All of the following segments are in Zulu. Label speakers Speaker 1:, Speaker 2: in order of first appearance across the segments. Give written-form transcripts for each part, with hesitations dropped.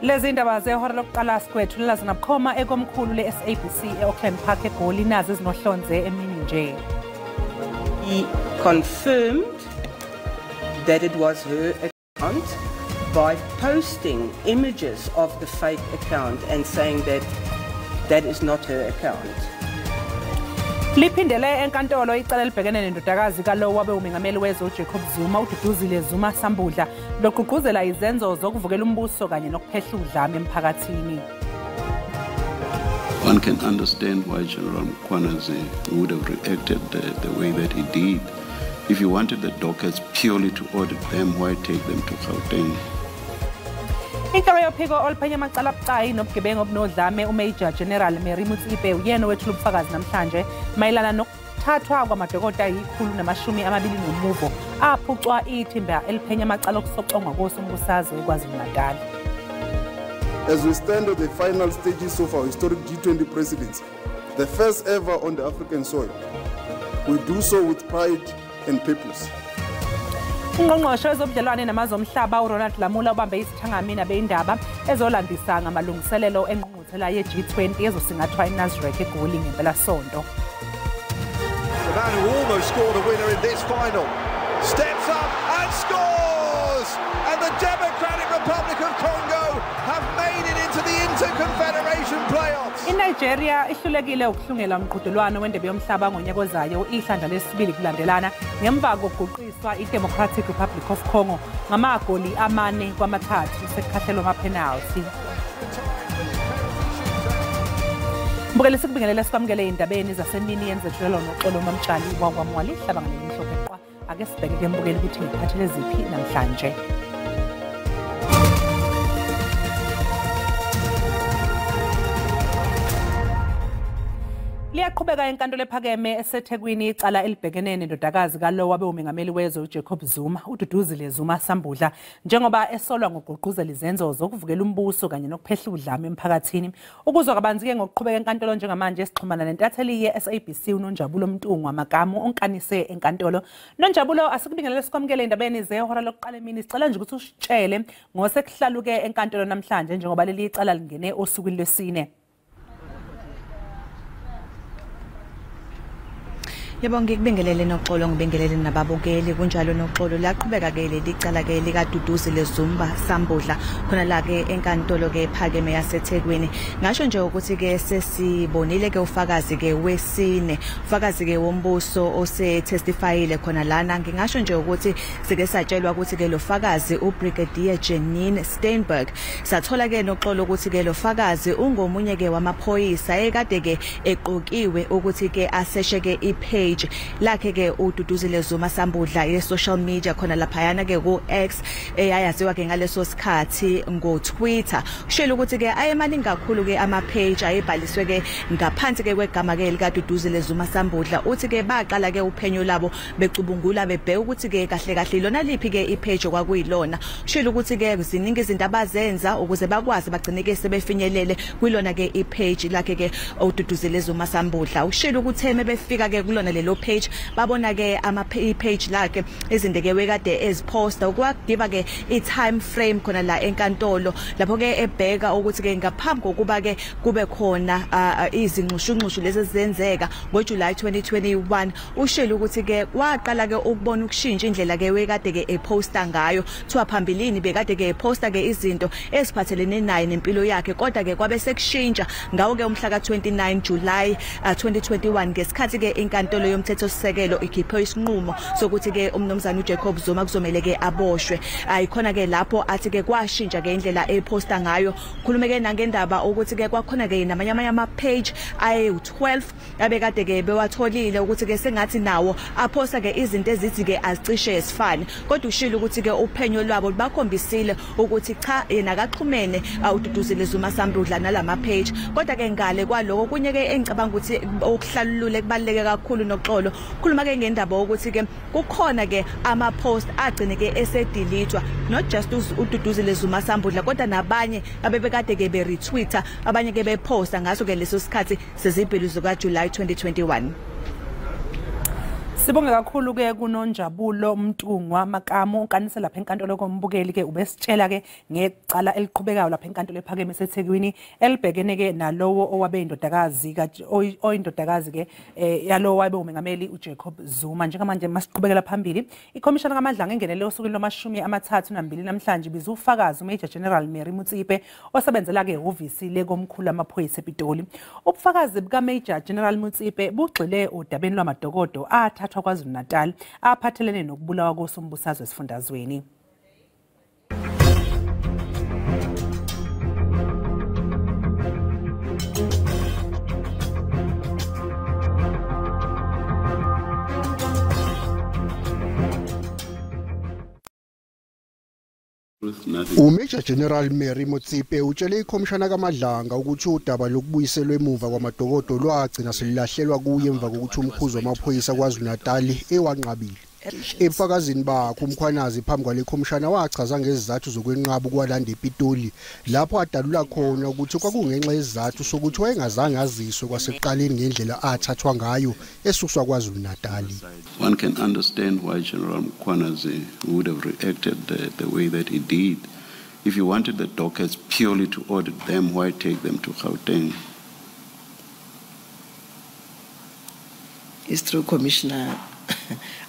Speaker 1: Lezi ndaba zehora lokuqala sikwethu lelazingabukhoma ekomkhulu le-SABC e-Auckland Park eGoli nazo ezinohlonze emini nje.
Speaker 2: He confirmed that it was her account by posting images of the fake account and saying that that is not her account.
Speaker 1: Liphindele enkantolo icala libhekene nendodakazi kalowo wabe umengameli wezwe uJacob Zuma uDuduzile Zuma Sambudla loqhuquzela izenzo zokuvukela umbuso kanye nokuphehla udlame emphakathini.
Speaker 3: One can understand why General Mkhwanazi would have reacted the way that he did. If he wanted the dockets purely to audit them, why take them to Gauteng?
Speaker 1: Inhloko yophiko oluphenya amacala abucayi nobugebengu obunodlame uMajor General Mary Mutsipe uyena owethula ubufakazi namhlanje mayelana nokuthathwa kwamadokotela yi-120 aphucwa ithimba eliphenya amacala okusoxongwa kosombusazwe eKwaZulu-Natal.
Speaker 4: As we stand at the final stages of our historic G20 presidency, the first ever on the African soil, we do so with pride and purpose.
Speaker 1: Ungqongqoshe wezobudlelwane namazwe omhlaba uRonald Lamula ubambe isithangamina beindaba ezolandisa ngamalungiselelo engqungquthela ye-G20 ezosingathwa eNasrec eGoli ngempelasonto.
Speaker 5: The man who almost scored a winner in this final steps up and scores! And the Democratic Republic of Congo have made it into the Interconfederation playoffs.
Speaker 1: INigeria ihlulekile ukuhlungela umqhudelwano wendebe yomhlaba ngonyaka ozayo ihlandla lesibili kulandelana ngemva kokuguqiswa iDemocratic Republic of Congo ngamagoli 4-3 sekukhahlelwa ama-penalty. Mbukele sikubingelela sikwamukele indabeni zasemini yenzethulelwa noxolo uMamtshali wakwamwali hlaba ngaleli mhlophe qwa ake sibheke ke mbukele ukuthi ngiphathele ziphi namhlanje. Liyaqhubeka enkantolo ephakeme eseThekwini icala elibhekene nendodakazi kalowo wabe umengameli wezwe uJacob Zuma uDuduzile Zuma Sambudla njengoba esolwa ngogqugquzela izenzo zokuvukela umbuso kanye nokuphehla udlame emphakathini. Ukuzwa kabanzi ke ngokuqhubeka enkantolo njengamanje sixhumana nentatheli ye-SABC uNonjabulo Mntungwa Magamu onkanise enkantolo. Nonjabulo, asikubingelele sikwamukele indabeni zehora lokuqala emini sicela nje ukuthi usitshele ngosekuhlaluke enkantolo namhlanje njengoba leli icala lingene osukwini lwesine.
Speaker 6: Yebo ngikubingelele noxolo ngibingelele nababukeli kunjalo noxolo laqhubeka ke leli cala ke lika Duduzile Zuma Sambudla khona la ke enkantolo ke ephakeme yaseThekwini. Ngasho nje ukuthi ke sesibonile ke ufakazi ke wesine ufakazi ke wombuso ose testifyile khona lana ngingasho nje ukuthi sike satshelwa ukuthi ke lo fakazi uBrigadier Janine Steinberg sathola ke noxolo ukuthi ke lo fakazi ungomunye ke wamaphoyisa ekade ke eqokiwe ukuthi ke aseshe ke ipage lakhe ke uDuduzile Zuma Sambudla ye-social media khona laphayana ke ku-X ayaziwa ke ngaleso sikhathi ngo-Twitter kushela ukuthi ke ayemaningi kakhulu ke ama-page ayebhaliswe ke ngaphansi ke kwegama ke likaDuduzile Zuma Sambudla uthi ke baqala ke uphenyo labo becubungula bebheka ukuthi ke kahle kahle lona liphi ke ipage kwakuyilona kushela ukuthi ke ziningi izinto abazenza ukuze bakwazi bagcine ke sebefinyelele kwilona ke ipage lakhe ke uDuduzile Zuma Sambudla ushela ukuthi befika ke kulona lelo page babona ke ama-page lakhe izinto ke wekade eziposta ukwakudiba ke i-time frame khona la enkantolo lapho ke ebheka ukuthi ke ngaphambi kokuba ke kube khona izinxushunxushu lezi zenzeka ngoJuly 2021 ushela ukuthi ke waqala ke ukubona ukushintsha indlela ke wekade ke eposta ngayo thiwa phambilini bekade ke eposta ke izinto eziphathelene naye nempilo yakhe kodwa ke kwabe sekushintsha ngawo ke umhla ka-29 July 2021 ngesikhathi ke inkantolo yomthethosisekelo ikhiphe isinqumo sokuthi ke umnomzana uJacob Zuma kuzomela ke aboshwe ayikhona ke lapho athi ke kwashintsha ke indlela eposta ngayo khulume ke nangendaba ukuthi ke kwakhona ke namanye ama-page ayi-12 abekade ke bewatholile ukuthi ke sengathi nawo aphosta ke izinto ezithi ke azicishe esifane kodwa ushilo ukuthi ke uphenyo lwabo bakhombisile ukuthi cha yena akaxhumene uDuduzile Zuma Sambudla nalama-page kodwa ke ngale kwaloko kunye ke engicabanga ukuthi okuhlalulule kubaluleke kakhulu noxolo khuluma ke ngendaba ukuthi ke kukhona ke ama-post agcine ke esedilitwa not just uDuduzile Zuma Sambudla kodwa nabanye abebekade ke be-retweeter abanye ke beposta ngaso ke leso sikhathi sezibhelu zika July 2021.
Speaker 1: Sibonge kakhulu ke kuNonjabulo Mtungwa Makamu unkanise lapha enkantolo kombukeli ke ubesitshela ke ngecala eliqhubekayo lapha enkantolo ephakeme eseThekwini elibhekene ke nalowo owabe indodakazi oyindodakazi ke yalowo wabe umengameli uJacob Zuma. Njengamanje masiqhubekela phambili ikhomishana kaMandla ngengenele osukwini loma32 namhlanje biza ufakazi uMajor General Mary Mutsipe osebenzela ke ehhovisi lekomkhulu amaphoyisa ePitoli. Ubufakazi buka Major General Mutsipe bugxile udabeni lwamadokodo athathwa KwaZulu-Natal aphathelene nokubulawa kosombusazwe esifundazweni.
Speaker 7: uMajor General Mary Mutsipe utshele ikhomishana kaMadlanga ukuthi udaba lokubuyiselwa emuva kwamadokodo lwagcina selilahlelwa kuye emva kokuthi umkhuzo wamaphoyisa KwaZulu-Natal ewanqabile. Ebufakazini bakhe uMkhwanazi phambi kwale khomishana wachaza ngezizathu zokwenqaba ukwalanda ePitoli lapho adalula khona ukuthi kwakungenxa yezizathu sokuthi wayengazange aziswe kwasekuqaleni ngendlela athathwa ngayo esuswa KwaZulu-Natal.
Speaker 3: One can understand why General Mkhwanazi would have reacted the way that he did. If you wanted the dockets purely to audit them, why take them to Gauteng?
Speaker 8: It's true, Commissioner.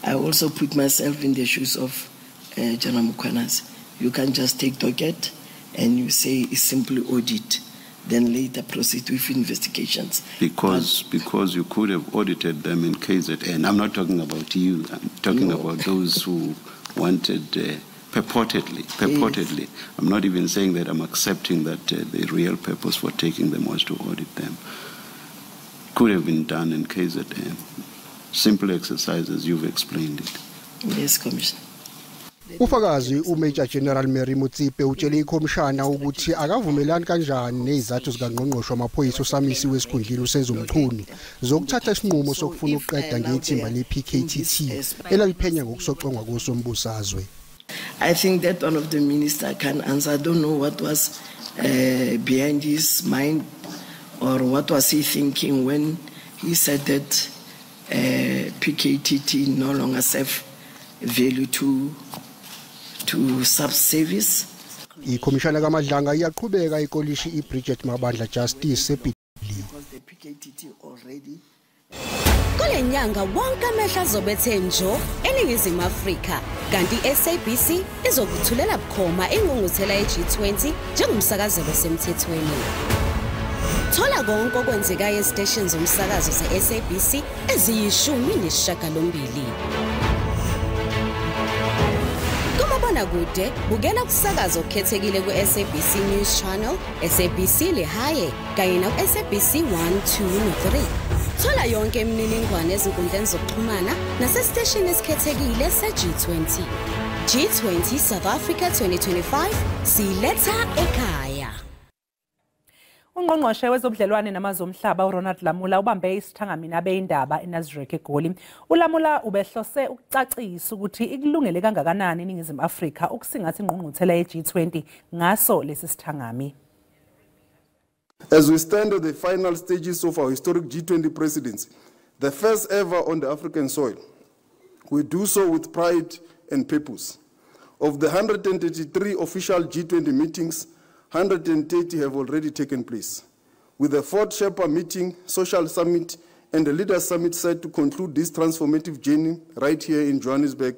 Speaker 8: I also put myself in the shoes of General Mkhwanazi. You can't just take docket and you say it's simply audit, then later proceed with investigations. Because
Speaker 3: you could have audited them in KZN. I'm not talking about you. I'm talking about those who wanted purportedly. Yes. I'm not even saying that I'm accepting that the real purpose for taking them was to audit them. Could have been done in KZN. Simple exercises, you've explained it.
Speaker 8: Yes, Commissioner.
Speaker 7: Ufakazi uMajor General Mary Mutsipe utshele ikhomishana ukuthi akavumelani kanjani nezizathu zikaNgqongqoshe wamaphoyisa uSamisi wesikhundleni uSenzomchunu zokuthatha isinqumo sokufuna ukuqeda ngethimba lePKTT elaliphenya ngokusoxongwa kosombusazwe.
Speaker 8: I think that one of the minister can answer. I don't know what was behind his mind or what was he thinking when he said that PKTT no longer serve value to sub-service.
Speaker 7: Ikhomishana kaMadlanga iyaqhubeka ikolishi iBridget Mabandla Justice ePitoli.
Speaker 8: Because the PKTT already
Speaker 9: kule nyanga wonke amehla azobethe njo eningizimu Afrika kanti SABC izokuthulela bukhoma ingqungquthela ye-G20 njengomsakazelo semthethweni. Thola konke okwenzekayo eziteshini zomsakazo ze-SABC eziyi-18. Kumabona kude bukela kusakaza okukhethekile ku-SABC News Channel, SABC Lehaye kanye na-SABC 1, 2 no 3. Thola yonke imininingwane ezinkundleni zokuxhumana nasesiteshini esikhethekile se-G20. G20 South Africa 2025 siletha ekhaya.
Speaker 1: Ungqongqoshe wezobudlelwane namazwe omhlaba uRonald Lamula ubambe isithangamini abeyindaba eNazareth eGoli. uLamula ubehlose ukucacisa ukuthi ikulungele kangakanani iningizimu Afrika ukusingatha ingqungquthela ye-G20 ngaso lesi sithangami.
Speaker 4: As we stand at the final stages of our historic G20 presidency, the first ever on the African soil, we do so with pride and purpose. Of the 133 official G20 meetings, 130 have already taken place, with the 4th Sherpa meeting, social summit, and the leaders summit set to conclude this transformative journey right here in Johannesburg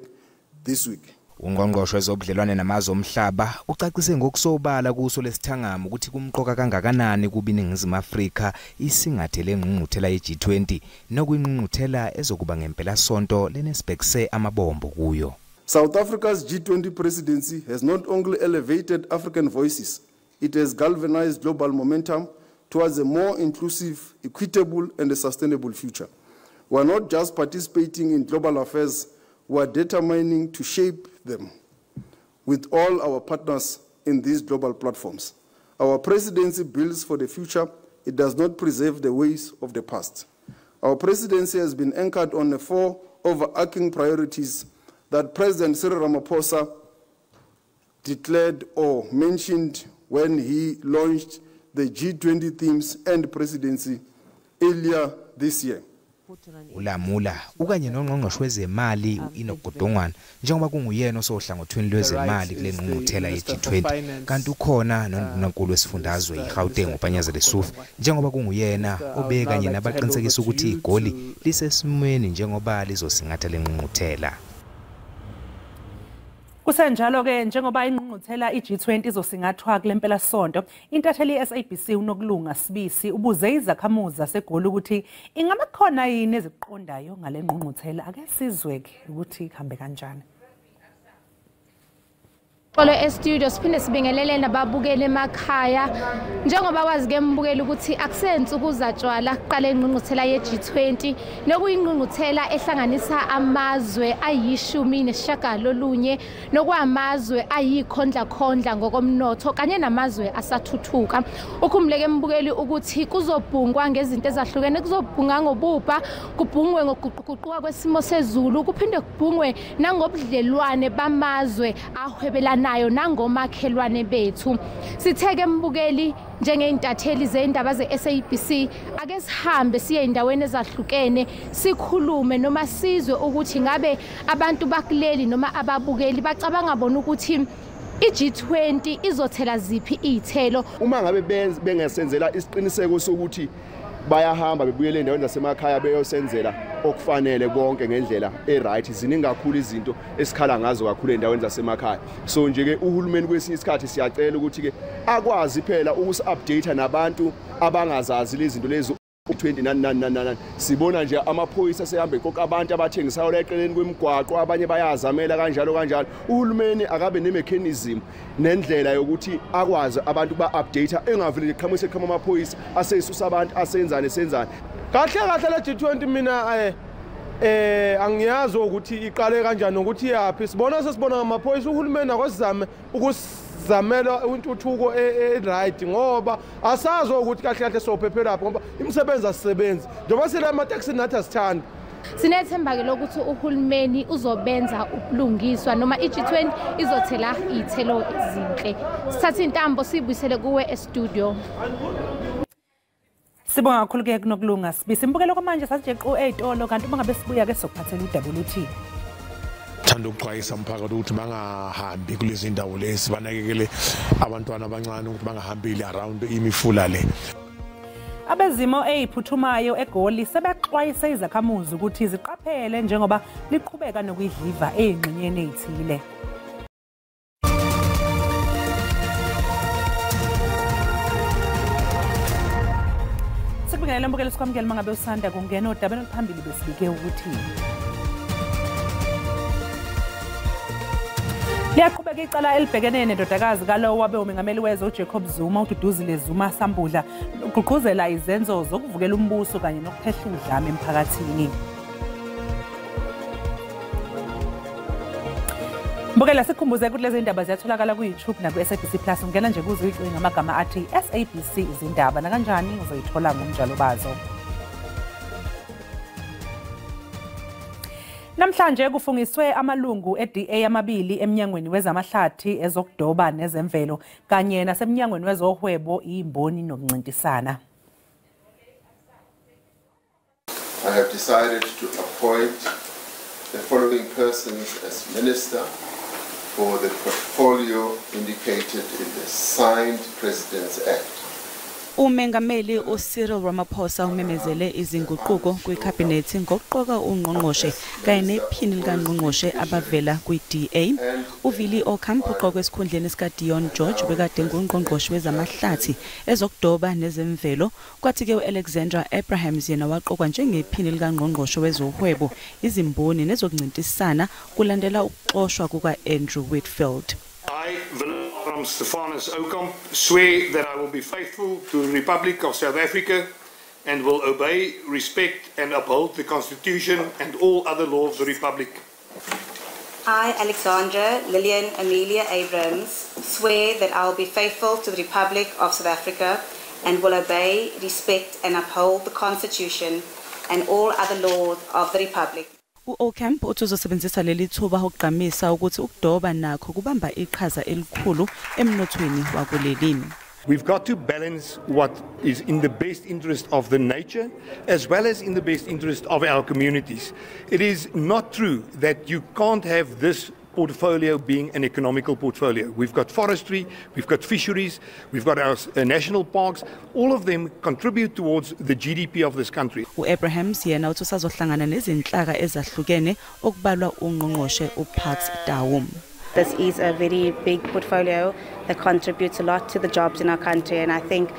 Speaker 4: this week.
Speaker 10: Ungqongqoshe wezobudlelwane namazwe omhlaba ucacise ngokusobala kuso lesithangamo ukuthi kumqoka kangakanani kuba iningizimu Afrika isingathele ingqungquthela ye-G20 nokwingqungquthela ezokuba ngempela sonto lenesibhekise amabombo kuyo.
Speaker 4: South Africa's G20 presidency has not only elevated African voices, it has galvanized global momentum towards a more inclusive, equitable, and a sustainable future. We are not just participating in global affairs, we are determining to shape them with all our partners in these global platforms. Our presidency builds for the future, it does not preserve the ways of the past. Our presidency has been anchored on the 4 overarching priorities that President Cyril Ramaphosa declared or mentioned when he launched the G20 themes and presidency earlier this year.
Speaker 10: uLamula ukanye nongqongqoshe wezemali uEnoch Godongwana njengoba kunguyena osohlangothweni lwezemali kule ngqungquthela ye-G20 kanti ukhona noNdunankulu wesifundazwe iGauteng uPanyaza Lesufi njengoba kunguyena obekanye nabaqinisekisa ukuthi igoli lisesimweni njengoba lizosingatha le ngqungquthela.
Speaker 1: Kusenjalo ke njengoba ingqungquthela iG20 izosingathwa kulempela sonto intatheli yeSABC uNokulunga Sibisi ubuze izakhamuzi zaseGoli ukuthi ingaba khona yini eziqondayo ngale ngqungquthela ake sizweke ukuthi ihambe kanjani.
Speaker 11: Xolo e-studio siphinde sibingelele nababukeli emakhaya njengoba wazi ke mbukeli ukuthi akusenze ukuzatshwala kuqala ingqungquthela ye-G20 nokuyingqungquthela ehlanganisa amazwe ayishiyagalolunye nokwamazwe ayikhondla ngokomnotho kanye namazwe asathuthuka. Ukhumuleke mbukeli ukuthi kuzobhungwa ngezinto ezahlukene kuzobhunga ngobupha kubhungwe ngokuguquguquka kwesimo sezulu kuphinde kubhungwe nangobudlelwane bamazwe ahwebelana nayo nangomakhelwane bethu. Sitheke mbukeli njengeintatheli zeindaba zeSABC ake sihambe siye endaweni ezahlukene sikhulume noma sizwe ukuthi ngabe abantu bakuleli noma ababukeli bacabanga bona ukuthi iG20 izothela ziphi izithelo
Speaker 4: uma ngabe bengasenzela isiqiniseko sokuthi bayahamba bebuyele endaweni zasemakhaya beyosenzela okufanele konke ngendlela eright. Ziningi kakhulu izinto esikhala ngazo kakhulu endaweni zasemakhaya. So nje ke uhulumeni kwesinye isikhathi siyacela ukuthi ke akwazi phela ukusi-update nabantu abangazazi lezi zinto lezi 20 sibona nje amaphoyisa sehambe konke abantu abathengisayo la eqeleni kwemigwaqo abanye bayazamela kanjalo. Uhulumeni akabe nemechanism nendlela yokuthi akwazi abantu ba-update engaveli qhamuke amaphoyisa aseyisusa abantu asenzane kahle la G20 mina angiyazi ukuthi iqale kanjani ukuthi yaphi sibona ngamaphoyisa uhulumeni akwazame zamela intuthuko right ngoba asazi ukuthi kahle sophephela lapho ngoba imisebenzi asisebenzi njengoba sile amateksi nathi asithanda.
Speaker 11: Sinethemba ke lokuthi uhulumeni uzobenza ubulungiswa noma iG20 izothela izithelo ezinhle. Sithatha intambo sibuyisele kuwe e-studio.
Speaker 1: Sibonga kakhulu ke kuNokulunga Sibisi. Imbukelo kwamanje sathi jeqo ezitolo kanti uma ngabe sibuya ke sokuphathela uWT.
Speaker 12: Thanda ukuxwayisa umphakathi ukuthi bangahambi kulezi ndawo lezi banakekele abantwana abancane ukuthi bangahambili around imifula le.
Speaker 1: Abezimo eziphuthumayo eGoli sebexwayisa izakhamuzi ukuthi ziqaphele njengoba liqhubeka nokuyidliva ezingxenyeni ezithile. Sikubingelela mbukeli sikwamukela mangabe usanda kungena odabeni oluphambili besibike ukuthi liyaqhubeka icala elibhekene nendodakazi kalowo wabe umengameli wezwe uJacob Zuma uDuduzile Zuma Sambudla ugqugquzela izenzo zokuvukela umbuso kanye nokuphehla udlame emphakathini. Mbukela sikhumbuze ukuthi lezi ndaba ziyatholakala ku-YouTube naku-SABC Plus ungena nje kuzo icinga ngamagama athi SABC izindaba nakanjani uzoyithola ngomnjalo bazo. Namhlanje kufungiswe amalungu eDA amabili eminyangweni wezamahlathi ezokudoba nezemvelo kanye naseminyangweni wezohwebo imboni nokuncintisana.
Speaker 13: I have decided to appoint the following persons as minister for the portfolio indicated in the signed President's Act.
Speaker 6: Umengameli uCyril Ramaphosa umemezele izinguquko kwikhabhinethi ngokuqoka ungqongqoshe kanye nephini likangqongqoshe abavela kwi-DA. Uvili Ocampo uqoka esikhundleni sikaDion George bekade ngungqongqoshe wezamahlathi ezokudoba nezemvelo kwathi ke uAlexandra Abrahams yena waqokwa njengephini likangqongqoshe wezohwebo izimboni nezokuncintisana kulandela ukuxoshwa kukaAndrew Whitfield.
Speaker 14: Stephanus Ocampo swear that I will be faithful to the Republic of South Africa and will obey, respect and uphold the Constitution and all other laws of the Republic.
Speaker 15: I, Alexandra Lillian Amelia Abrams, swear that I will be faithful to the Republic of South Africa and will obey, respect and uphold the Constitution and all other laws of the Republic.
Speaker 6: Ocampo uzosebenzisa leli thuba ukugqamisa ukuthi ukudoba nakho kubamba iqhaza elikhulu emnothweni wakuleli.
Speaker 14: We've got to balance what is in the best interest of the nature as well as in the best interest of our communities. It is not true that you can't have this portfolio being an economical portfolio. We've got forestry, we've got fisheries, we've got our national parks. All of them contribute towards the GDP of this country.
Speaker 6: U-Abrahams yena uthi usazohlangana nezinhlaka ezahlukene okubalwa ungqongqoshe uPax Daum.
Speaker 15: This is a very big portfolio that contributes a lot to the jobs in our country, and I think,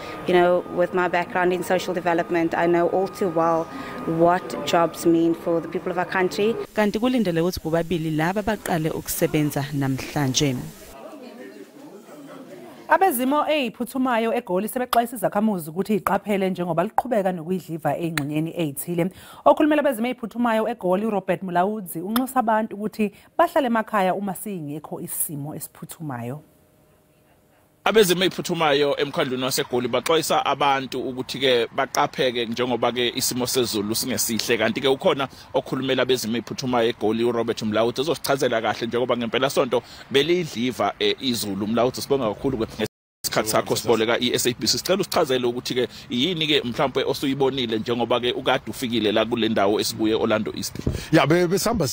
Speaker 15: with my background in social development, I know all too well what jobs mean for the people of our country.
Speaker 6: Kanti kulindele ukuthi bobabili laba baqale ukusebenza namhlanje.
Speaker 1: Abezimo eziphuthumayo eGoli sebexwayisa izakhamuzi ukuthi iqaphele njengoba liqhubeka nokuyidliva engxenyeni ezithile. Okhulumela abezimo eziphuthumayo eGoli uRobert Mulawudzi unxusa abantu ukuthi bahlale emakhaya uma singekho isimo esiphuthumayo.
Speaker 16: Abezimo eziphuthumayo emkhandlweni waseGoli baxwayisa abantu ukuthi ke baqapheke njengoba ke isimo sezulu singesihle kanti ke ukhona okhulumela abezimo eziphuthumayo eGoli uRobert Mulawudzi ezosichazela kahle njengoba ngempela sonto belidliva izulu. Mulawudzi sibonga kakhulu isikhathi sakho siboleka iSABC sicela usichazele ukuthi ke yini ke mhlawumbe osuyibonile njengoba ke ukade ufikile la kule ndawo esibuye Orlando East.
Speaker 12: Ya besihamba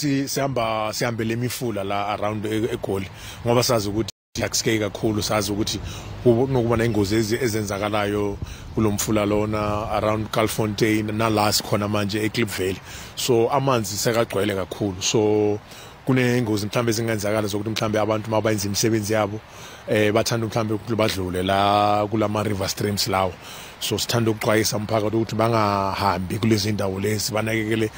Speaker 12: sihambele imifula la around eGoli ngoba sazi ukuthi taxke kakhulu sazi ukuthi kunokuba nengozi ezenzakalayo kulomfula lona around Calfontaine nalast khona manje eClipvale, so amanzi sekagcwele kakhulu, so kunengozi mhlambe ezingenzakala zokuthi mhlambe abantu mabayenza imisebenzi yabo bathanda mhlambe ukuthi badlule la kulama river streams lawo, so sithanda ukuxwayisa umphakathi ukuthi bangahambi kulezi ndawo lezi, banakekele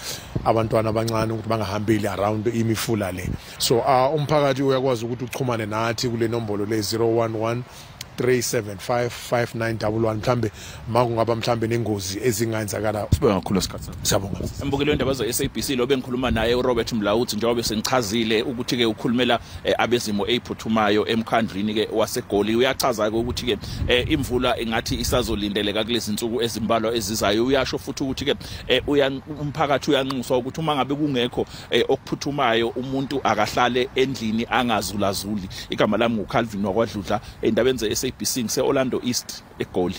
Speaker 12: abantwana abancane ukuthi bangahambeli around imifula le. So umphakathi uyakwazi ukuthi uchumane nathi kule nombolo le 011 3755911 mhlambe makungaba mhlambe nengozi ezingayenzakala.
Speaker 16: Sibonga kakhulu isikhathi.
Speaker 12: Siyabonga.
Speaker 16: Embukelo indaba zeSABC lo bengikhuluma naye uRobert Mulawudzi njengoba sengichazile ukuthi ke ukhulumela abezimo eziphuthumayo emkhandlwini ke waseGoli. Uyachaza ke ukuthi ke imvula engathi isazolindeleka kulezi insuku ezimbalwa ezizayo. Uyasho futhi ukuthi ke umphakathi uyanxuswa ukuthi uma ngabe kungekho okuphuthumayo umuntu akahlale endlini angazulazuli. Igama lami nguCalvin wakwaDludla endabeni zeSABC ngise-Orlando East eGoli.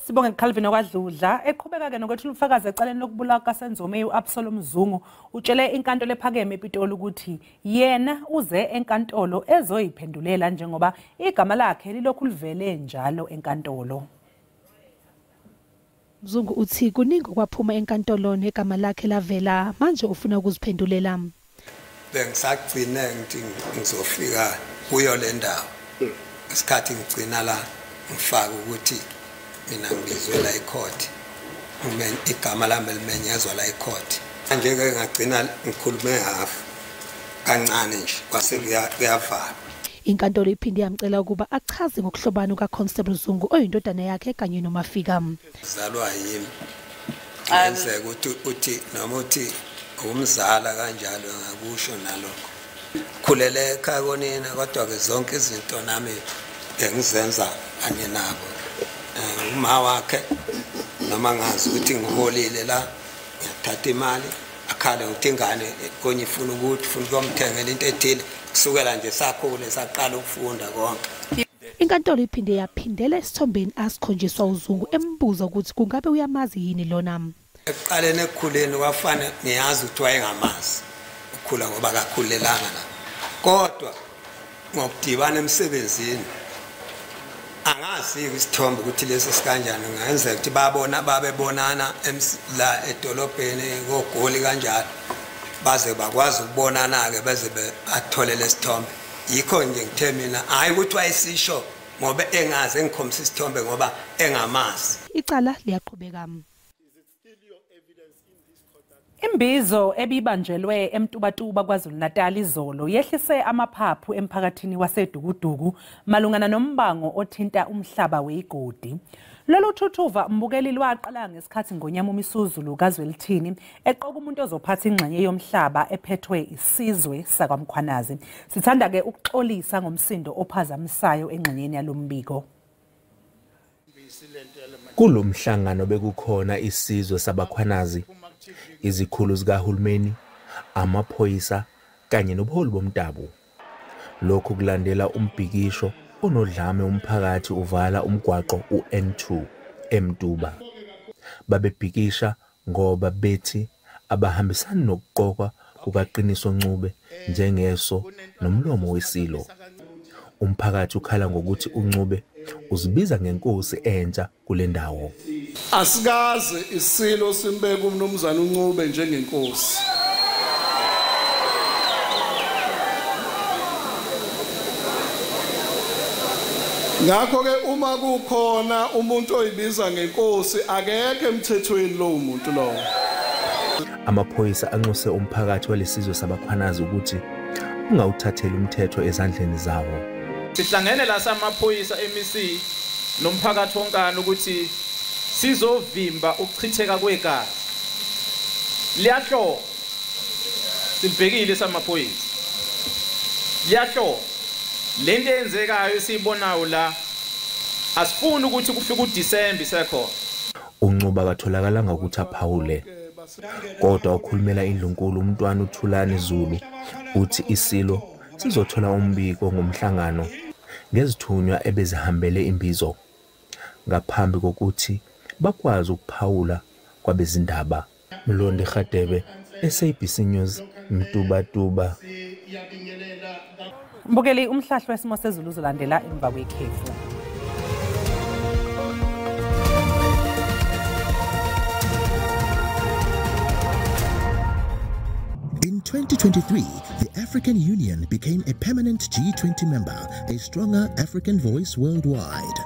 Speaker 1: Sibonge Calvin okwadludla eqhubeka ke nokwethula umfakazi ecaleni lokubulawa kaSenzome uAbsalom Zungu utshele inkantolo ephakeme ePitoli ukuthi yena uze enkantolo ezoyiphendulela njengoba igama lakhe lilokhu livele njalo enkantolo.
Speaker 11: Zungu uthi kuningi kwaphuma enkantolo negama lakhe lavela manje ufuna ukuziphendulela.
Speaker 17: Bengisagcina ngithi ngizofika kuyo le ndawo. Isikhathi ngigcina la ngifaka ukuthi mina ngizwe la ecourt igama lami limenyezwa la ecourt manje ke ngagcina ngikhulume half kancane nje kwase kuyavala.
Speaker 11: Inkantolo iphinde yamcela ukuba achaze ngokuhlobana kaConstable Zungu oyindodana yakhe kanye noMafika.
Speaker 17: Zalwa yimi ayenzeka uthi noma uthi umzala kanjalo ngakusho nalokho khulele ekhaya konina kodwa ke zonke izinto nami engizenza kanye nabo. Uma wakhe noma ngazi ukuthi ngiholile la ngiyathatha imali akhale ukuthi ingane konye ifuna ukuthi ufuna ukumthengela into ethile kusukela nje sakhule saqala ukufunda konke.
Speaker 11: Inkantolo iphinde yaphindela esithombeni asikhonjiswa uZungu embuza ukuthi kungabe uyamazi yini lona.
Speaker 17: Eqaleni ekukhuleni wafana niyazi ukuthi wayengamazi ukukhula ngoba kakhulelanga la, kodwa ngokudibana emsebenzini angazi isithombe ukuthi leso sikanjani ngenzeka ukuthi babebonana la edolobheni koGoli kanjalo baze bakwazi ukubonana ke beze athole lesithombe. Yikho nje ngithe mina hayi ukuthi wayisisho ngoba engazi engikhombisa isithombe ngoba engamazi.
Speaker 11: Icala liyaqhubeka.
Speaker 1: Imbizo ebibanjelwe eMtubatuba KwaZulu-Natal izolo yehlise amaphaphu emphakathini waseDukuduku malungana nombango othinta umhlaba weigodi. Lolu thuthuva mbukeli lwaqala ngesikhathi ngonyama uMisuzulu kaZwelithini eqoka umuntu ozophatha ingxenye yomhlaba ephethwe isizwe sakwaMkhwanazi. Sithanda ke ukuxolisa ngomsindo ophazamisayo engxenyeni yalombiko.
Speaker 10: Kulomhlangano bekukhona isizwe sabakhwanazi, izikhulu zikahulumeni, amaphoyisa kanye nobuholi bomdabu. Lokhu kulandela umbhikisho onodlame umphakathi uvala umgwaqo uN2 eMtuba. Babebhikisha ngoba bethi abahambisani nokuqokwa kukaqiniso Ncube njengeso nomlomo wesilo. Umphakathi ukhala ngokuthi uNcube uzibiza ngenkosi entsha kule ndawo.
Speaker 18: Asikaze isilo simbeke umnumzana uNcube njengenkosi. Ngakho ke uma kukhona umuntu oyibiza ngenkosi akekho emthethweni lo muntu lo.
Speaker 10: Amaphoyisa anxuse umphakathi walesizwe sabakhwanazi ukuthi ungawuthatheli umthetho ezandleni zawo.
Speaker 19: Sihlangene la samaphoyisa eMC nomphakathi wonkana ukuthi sizovimba ukuchitheka kwegazi. Liyahlo sibhekile samaphoyisa. Liyahlo lento eyenzekayo siyibonayo la asifuni ukuthi kufike uDisemba isekhona.
Speaker 10: uNcube akatholakalanga ukuthi aphawule. Kodwa ukhulumela indlunkulu umntwana uThulani Zulu uthi isilo sizothola umbiko ngomhlangano ngezithunywa ebezihambele imbizo ngaphambi kokuthi bakwazi ukuphawula kwabezindaba. Mlondi Radebe, SABC News, Mtuba.
Speaker 1: Mbukeli umhlahlo wesimo sezulu uzolandela emva kwekhefu.
Speaker 20: In 2023, the African Union became a permanent G20 member, a stronger African voice worldwide.